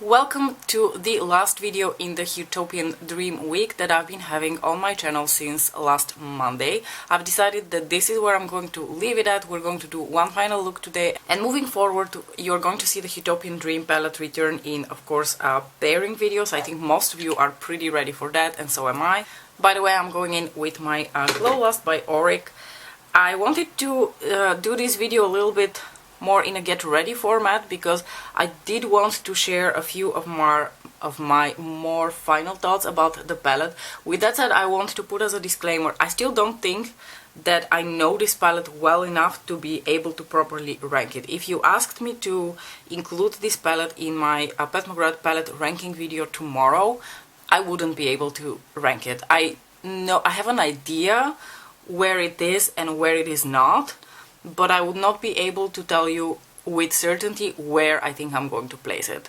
Welcome to the last video in the Huetopian Dream week that I've been having on my channel since last Monday. I've decided that this is where I'm going to leave it at. We're going to do one final look today, and moving forward you're going to see the Huetopian Dream palette return in, of course, pairing videos. I think most of you are pretty ready for that, and so am I. By the way, I'm going in with my Glow Lust by Auric. I wanted to do this video a little bit more in a get ready format because I did want to share a few of my more final thoughts about the palette. With that said, I want to put as a disclaimer, I still don't think that I know this palette well enough to be able to properly rank it. If you asked me to include this palette in my Pat McGrath palette ranking video tomorrow, I wouldn't be able to rank it. I have an idea where it is and where it is not, but I would not be able to tell you with certainty where I think I'm going to place it.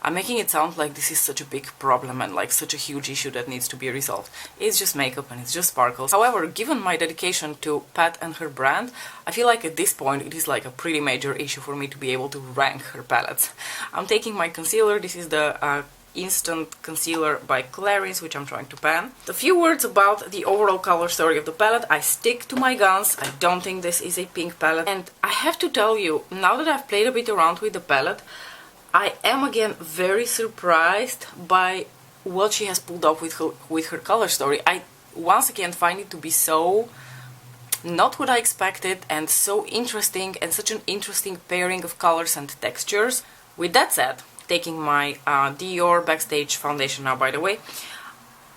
I'm making it sound like this is such a big problem and like such a huge issue that needs to be resolved. It's just makeup and it's just sparkles. However, given my dedication to Pat and her brand, I feel like at this point it is like a pretty major issue for me to be able to rank her palettes. I'm taking my concealer. This is the Instant Concealer by Clarins, which I'm trying to pan. A few words about the overall color story of the palette. I stick to my guns. I don't think this is a pink palette. And I have to tell you, now that I've played a bit around with the palette, I am again very surprised by what she has pulled off with her color story. I once again find it to be so not what I expected and so interesting and such an interesting pairing of colors and textures. With that said, taking my Dior Backstage foundation now, by the way,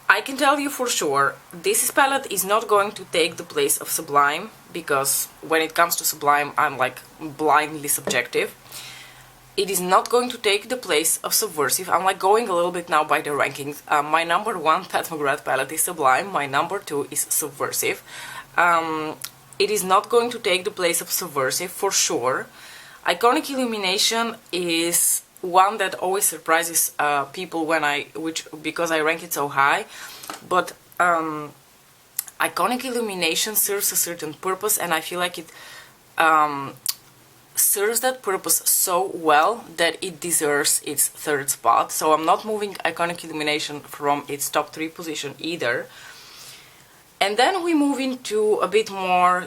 I can tell you for sure this palette is not going to take the place of Sublime, because when it comes to Sublime I'm like blindly subjective. It is not going to take the place of Subversive. I'm like going a little bit now by the rankings. My number one Pat McGrath palette is Sublime, my number two is Subversive. It is not going to take the place of Subversive for sure. Iconic Illumination is one that always surprises people because I rank it so high, but Iconic Illumination serves a certain purpose, and I feel like it serves that purpose so well that it deserves its third spot. So I'm not moving Iconic Illumination from its top 3 position either. And then we move into a bit more,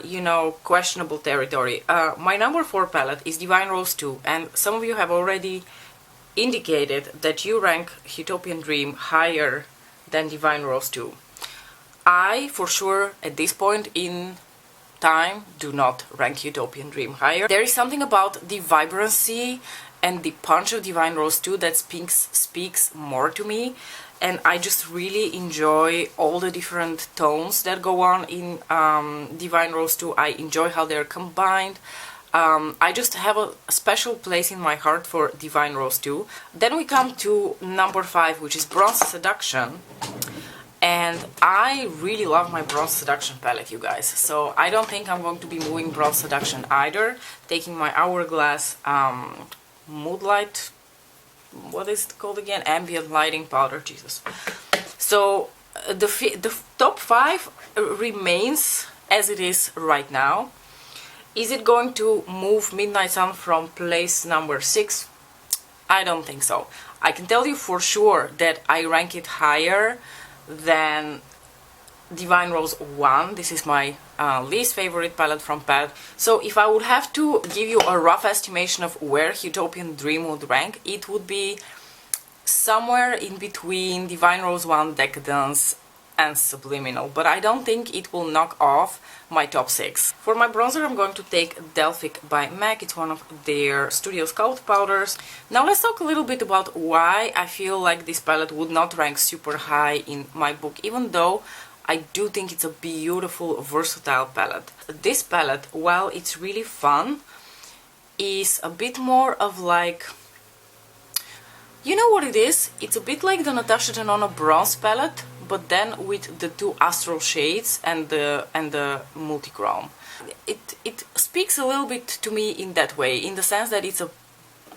questionable territory. My number 4 palette is Divine Rose 2, and some of you have already indicated that you rank Huetopian Dream higher than Divine Rose 2. I, for sure, at this point in time, do not rank Huetopian Dream higher. There is something about the vibrancy and the punch of Divine Rose 2 that speaks more to me, and I just really enjoy all the different tones that go on in Divine Rose 2. I enjoy how they're combined. I just have a special place in my heart for Divine Rose 2. Then we come to number 5, which is Bronze Seduction. And I really love my Bronze Seduction palette, you guys. So I don't think I'm going to be moving Bronze Seduction either. Taking my Hourglass Moodlight, what is it called again? Ambient Lighting Powder, Jesus. So the top 5 remains as it is right now. Is it going to move Midnight Sun from place number 6? I don't think so. I can tell you for sure that I rank it higher than Divine Rose 1. This is my least favorite palette from Pat. So if I would have to give you a rough estimation of where Huetopian Dream would rank, it would be somewhere in between Divine Rose 1, Decadence, and Subliminal, but I don't think it will knock off my top 6. For my bronzer, I'm going to take Delphic by MAC. It's one of their Studio Sculpt powders. Now let's talk a little bit about why I feel like this palette would not rank super high in my book, even though I do think it's a beautiful, versatile palette. This palette, while it's really fun, is a bit more of like, you know what it is? It's a bit like the Natasha Denona Bronze palette, but then with the 2 Astral shades and the Multichrome. It speaks a little bit to me in that way, in the sense that it's a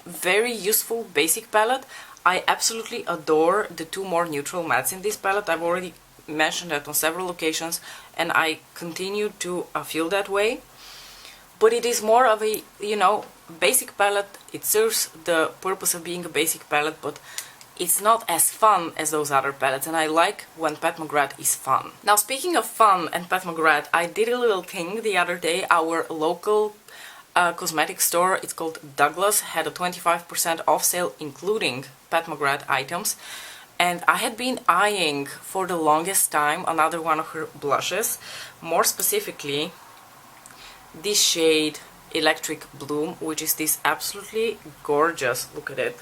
very useful basic palette. I absolutely adore the 2 more neutral mattes in this palette. I've already mentioned that on several occasions, and I continue to feel that way. but it is more of a, you know, basic palette. It serves the purpose of being a basic palette, but it's not as fun as those other palettes, and I like when Pat McGrath is fun. Now, speaking of fun and Pat McGrath, I did a little thing the other day. Our local cosmetic store, it's called Douglas, had a 25% off sale including Pat McGrath items, and I had been eyeing for the longest time another one of her blushes, more specifically this shade Electric Bloom, which is this absolutely gorgeous, look at it,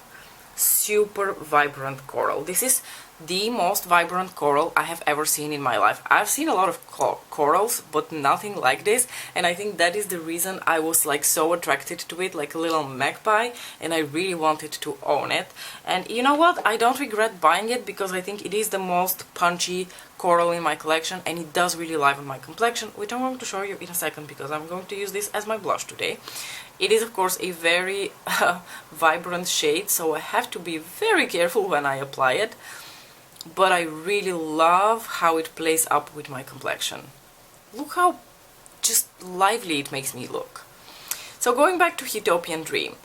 super vibrant coral. This is the most vibrant coral I have ever seen in my life. I've seen a lot of corals, but nothing like this, and I think that is the reason I was like so attracted to it, like a little magpie, and I really wanted to own it. And you know what? I don't regret buying it because I think it is the most punchy coral in my collection, and it does really liven my complexion, which I'm going to show you in a second because I'm going to use this as my blush today. It is of course a very vibrant shade, so I have to be very careful when I apply it, but I really love how it plays up with my complexion. Look how just lively it makes me look. So going back to Huetopian Dream,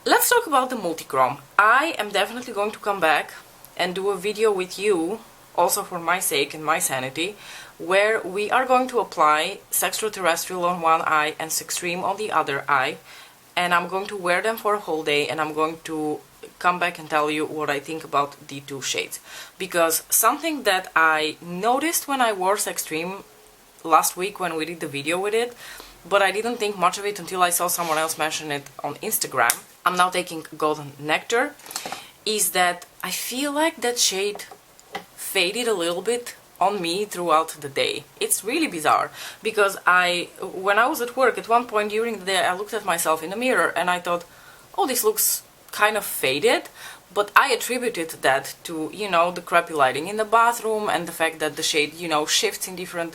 let's talk about the Multichrome. I am definitely going to come back and do a video with you, also for my sake and my sanity, where we are going to apply Sextraterrestrial on one eye and Sextreme on the other eye, and I'm going to wear them for a whole day, and I'm going to come back and tell you what I think about the two shades. Because something that I noticed when I wore Sextreme last week when we did the video with it, but I didn't think much of it until I saw someone else mention it on Instagram, I'm now taking Golden Nectar, is that I feel like that shade faded a little bit on me throughout the day. It's really bizarre because when I was at work at one point during the day, I looked at myself in the mirror and I thought, oh, this looks kind of faded, but I attributed that to, you know, the crappy lighting in the bathroom and the fact that the shade, you know, shifts in different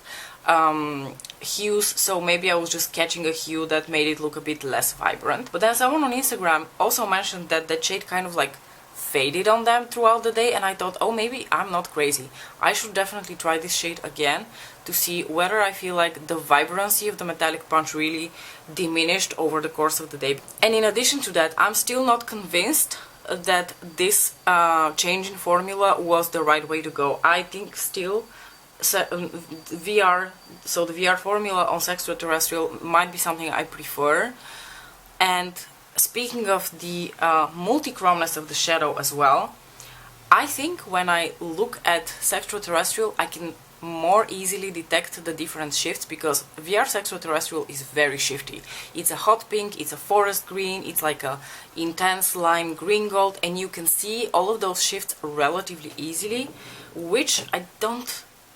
hues, so maybe I was just catching a hue that made it look a bit less vibrant. But then someone on Instagram also mentioned that that shade kind of like faded on them throughout the day, and I thought, oh, maybe I'm not crazy. I should definitely try this shade again to see whether I feel like the vibrancy of the metallic punch really diminished over the course of the day. And in addition to that, I'm still not convinced that this change in formula was the right way to go. I think still the VR formula on Sextraterrestrial might be something I prefer. And speaking of the multichromeness of the shadow as well, I think when I look at Sextraterrestrial I can more easily detect the different shifts, because VR Sextraterrestrial is very shifty. It's a hot pink, it's a forest green, it's like a intense lime green gold, and you can see all of those shifts relatively easily, which I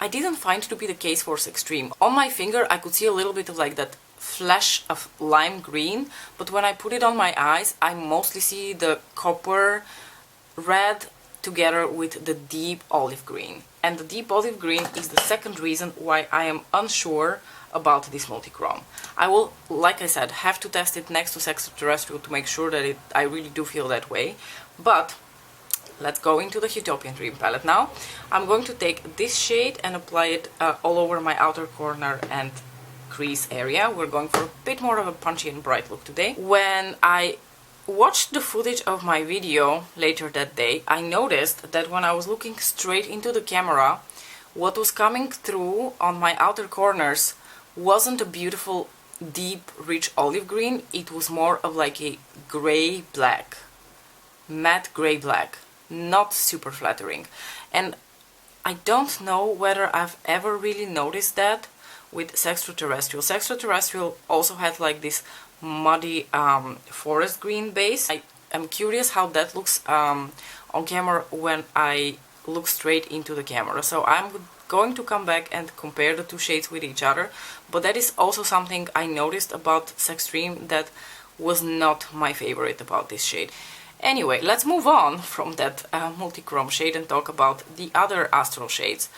didn't find to be the case for Sextreme. On my finger I could see a little bit of like that flash of lime green, but when I put it on my eyes I mostly see the copper red together with the deep olive green. And the deep olive green is the second reason why I am unsure about this multichrome. I will, like I said, have to test it next to Sextraterrestrial to make sure that I really do feel that way. But let's go into the Huetopian Dream palette now. I'm going to take this shade and apply it all over my outer corner and crease area. We're going for a bit more of a punchy and bright look today. When I watched the footage of my video later that day, I noticed that when I was looking straight into the camera, what was coming through on my outer corners wasn't a beautiful deep rich olive green, it was more of like a gray black, matte gray black, not super flattering. And I don't know whether I've ever really noticed that with Sextraterrestrial. Sextraterrestrial also had like this muddy forest green base. I am curious how that looks on camera when I look straight into the camera. So I'm going to come back and compare the two shades with each other, but that is also something I noticed about Sextreme that was not my favorite about this shade. Anyway, let's move on from that multichrome shade and talk about the other Astral shades.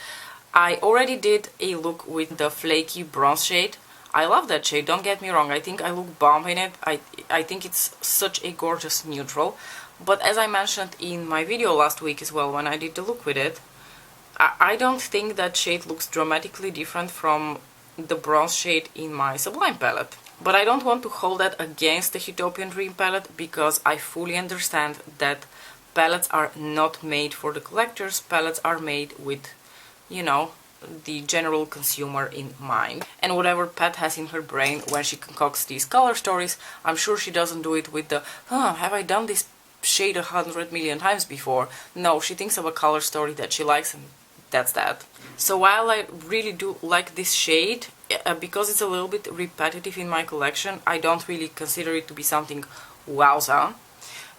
I already did a look with the flaky bronze shade. I love that shade, don't get me wrong, I think I look bomb in it. I think it's such a gorgeous neutral. But as I mentioned in my video last week as well when I did the look with it, I don't think that shade looks dramatically different from the bronze shade in my Sublime palette. But I don't want to hold that against the Huetopian Dream palette, because I fully understand that palettes are not made for the collectors. Palettes are made with, you know, the general consumer in mind. And whatever Pat has in her brain when she concocts these color stories, I'm sure she doesn't do it with the, have I done this shade 100 million times before? No, she thinks of a color story that she likes, and that's that. So while I really do like this shade, because it's a little bit repetitive in my collection, I don't really consider it to be something wowza.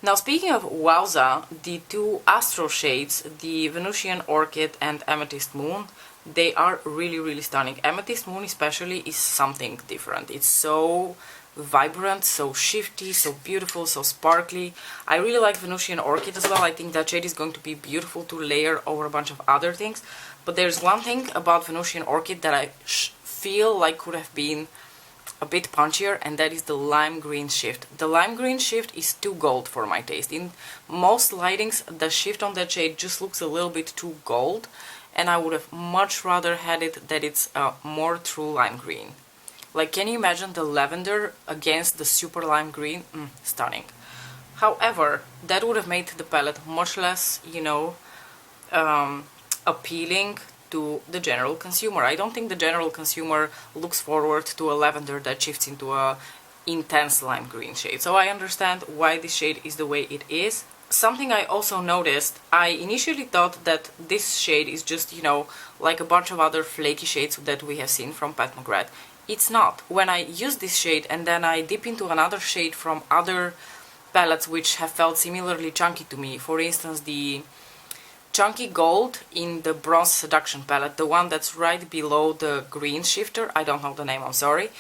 Now, speaking of wowza, the two Astral shades, the Venusian Orchid and Amethyst Moon, they are really, really stunning. Amethyst Moon especially is something different. It's so vibrant, so shifty, so beautiful, so sparkly. I really like Venusian Orchid as well. I think that shade is going to be beautiful to layer over a bunch of other things. But there's one thing about Venusian Orchid that I feel like could have been a bit punchier, and that is the lime green shift. The lime green shift is too gold for my taste. In most lightings, the shift on that shade just looks a little bit too gold, and I would have much rather had it that it's more true lime green. Like, can you imagine the lavender against the super lime green? Stunning. However, that would have made the palette much less, you know, appealing to the general consumer. I don't think the general consumer looks forward to a lavender that shifts into a intense lime green shade. So I understand why this shade is the way it is. Something I also noticed, I initially thought that this shade is just, you know, like a bunch of other flaky shades that we have seen from Pat McGrath. It's not. When I use this shade and then I dip into another shade from other palettes which have felt similarly chunky to me, for instance the Chunky Gold in the Bronze Seduction palette, the one that's right below the green shifter, I don't know the name, I'm sorry.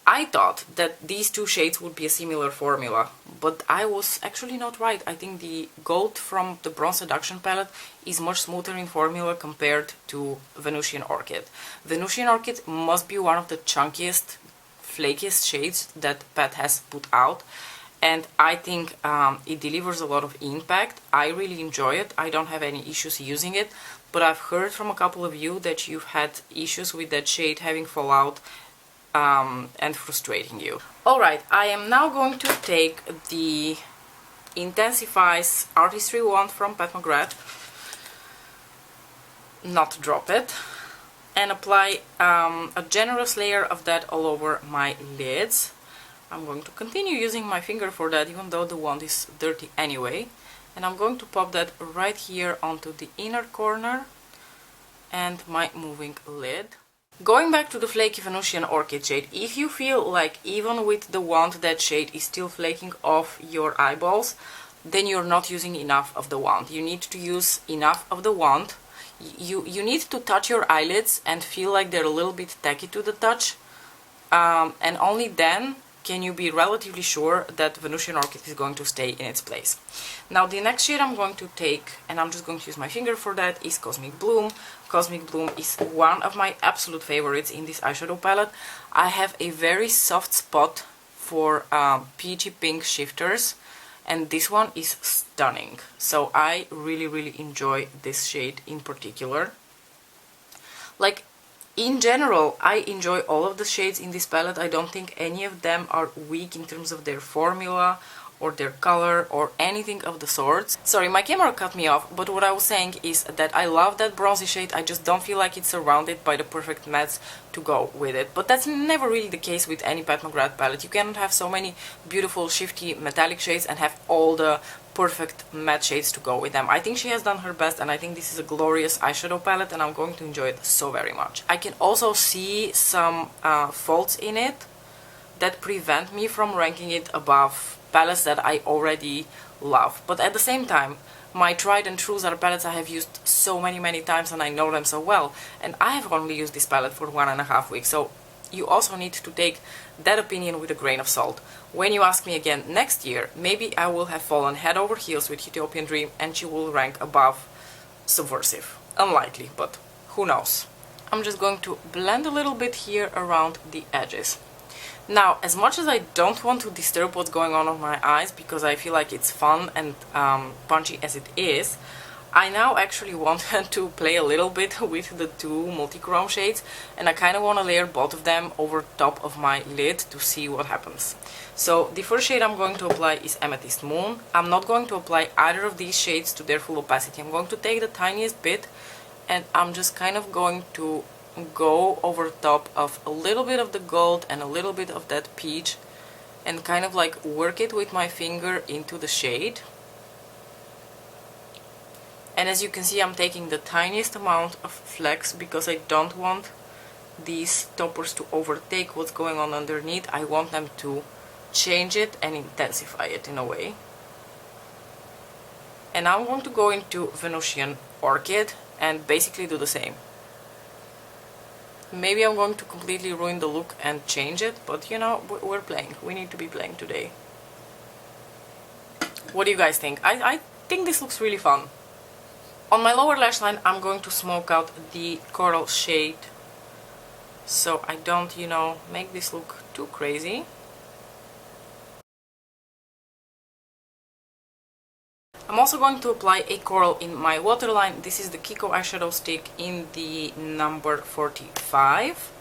I thought that these two shades would be a similar formula, but I was actually not right. I think the gold from the Bronze Seduction palette is much smoother in formula compared to Venusian Orchid. Venusian Orchid must be one of the chunkiest, flakiest shades that Pat has put out, and I think it delivers a lot of impact. I really enjoy it. I don't have any issues using it, but I've heard from a couple of you that you've had issues with that shade having fallout and frustrating you. Alright, I am now going to take the Intensifies Artistry wand from Pat McGrath, not drop it, and apply a generous layer of that all over my lids. I'm going to continue using my finger for that, even though the wand is dirty anyway. And I'm going to pop that right here onto the inner corner and my moving lid. Going back to the flaky Venusian Orchid shade, if you feel like even with the wand that shade is still flaking off your eyeballs, then you're not using enough of the wand. You need to use enough of the wand. You need to touch your eyelids and feel like they're a little bit tacky to the touch, and only then can you be relatively sure that Venusian Orchid is going to stay in its place. Now the next shade I'm going to take, and I'm just going to use my finger for that, is Cosmic Bloom. Cosmic Bloom is one of my absolute favorites in this eyeshadow palette. I have a very soft spot for peachy pink shifters, and this one is stunning. So I really enjoy this shade in particular. Like, in general, I enjoy all of the shades in this palette. I don't think any of them are weak in terms of their formula or their color or anything of the sorts. Sorry, my camera cut me off, but what I was saying is that I love that bronzy shade. I just don't feel like it's surrounded by the perfect mattes to go with it. But that's never really the case with any Pat McGrath palette. You cannot have so many beautiful shifty metallic shades and have all the perfect matte shades to go with them. I think she has done her best, and I think this is a glorious eyeshadow palette, and I'm going to enjoy it so very much. I can also see some faults in it that prevent me from ranking it above palettes that I already love. But at the same time, my tried and trues are palettes I have used so many times and I know them so well, and I have only used this palette for 1.5 weeks, so you also need to take that opinion with a grain of salt. When you ask me again next year, maybe I will have fallen head over heels with Huetopian Dream and she will rank above Subversive. Unlikely, but who knows. I'm just going to blend a little bit here around the edges. Now, as much as I don't want to disturb what's going on my eyes, because I feel like it's fun and punchy as it is, I now actually want to play a little bit with the two multichrome shades, and I kind of want to layer both of them over top of my lid to see what happens. So the first shade I'm going to apply is Amethyst Moon. I'm not going to apply either of these shades to their full opacity. I'm going to take the tiniest bit and I'm just kind of going to go over top of a little bit of the gold and a little bit of that peach and kind of like work it with my finger into the shade. And as you can see, I'm taking the tiniest amount of flecks because I don't want these toppers to overtake what's going on underneath. I want them to change it and intensify it in a way. And now I'm going to go into Venusian Orchid and basically do the same. Maybe I'm going to completely ruin the look and change it, but you know, we're playing. We need to be playing today. What do you guys think? I think this looks really fun. On my lower lash line, I'm going to smoke out the coral shade so I don't, you know, make this look too crazy. I'm also going to apply a coral in my waterline. This is the Kiko eyeshadow stick in the number 45.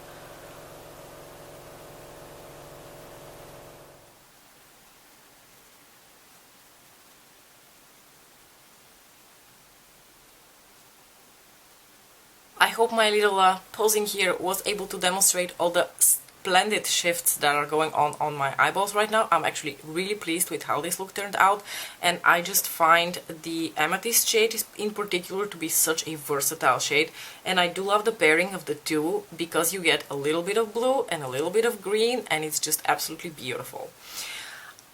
I hope my little posing here was able to demonstrate all the splendid shifts that are going on my eyeballs right now. I'm actually really pleased with how this look turned out, and I just find the Amethyst shade in particular to be such a versatile shade, and I do love the pairing of the two because you get a little bit of blue and a little bit of green, and it's just absolutely beautiful.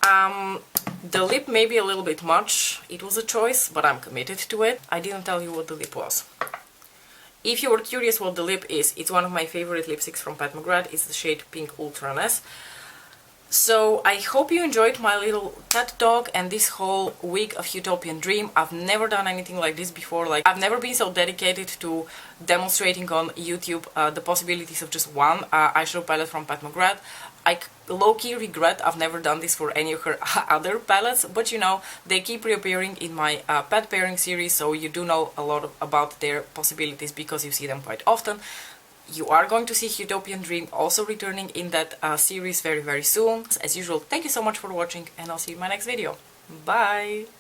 The lip may be a little bit much. It was a choice, but I'm committed to it. I didn't tell you what the lip was. If you were curious what the lip is, it's one of my favorite lipsticks from Pat McGrath. It's the shade Pink Ultraness. So I hope you enjoyed my little TED talk and this whole week of Huetopian Dream. I've never done anything like this before. Like, I've never been so dedicated to demonstrating on YouTube the possibilities of just one eyeshadow palette from Pat McGrath. I low-key regret I've never done this for any of her other palettes, but you know, they keep reappearing in my pet pairing series, so you do know a lot about their possibilities because you see them quite often. You are going to see Huetopian Dream also returning in that series very, very soon. As usual, thank you so much for watching, and I'll see you in my next video. Bye!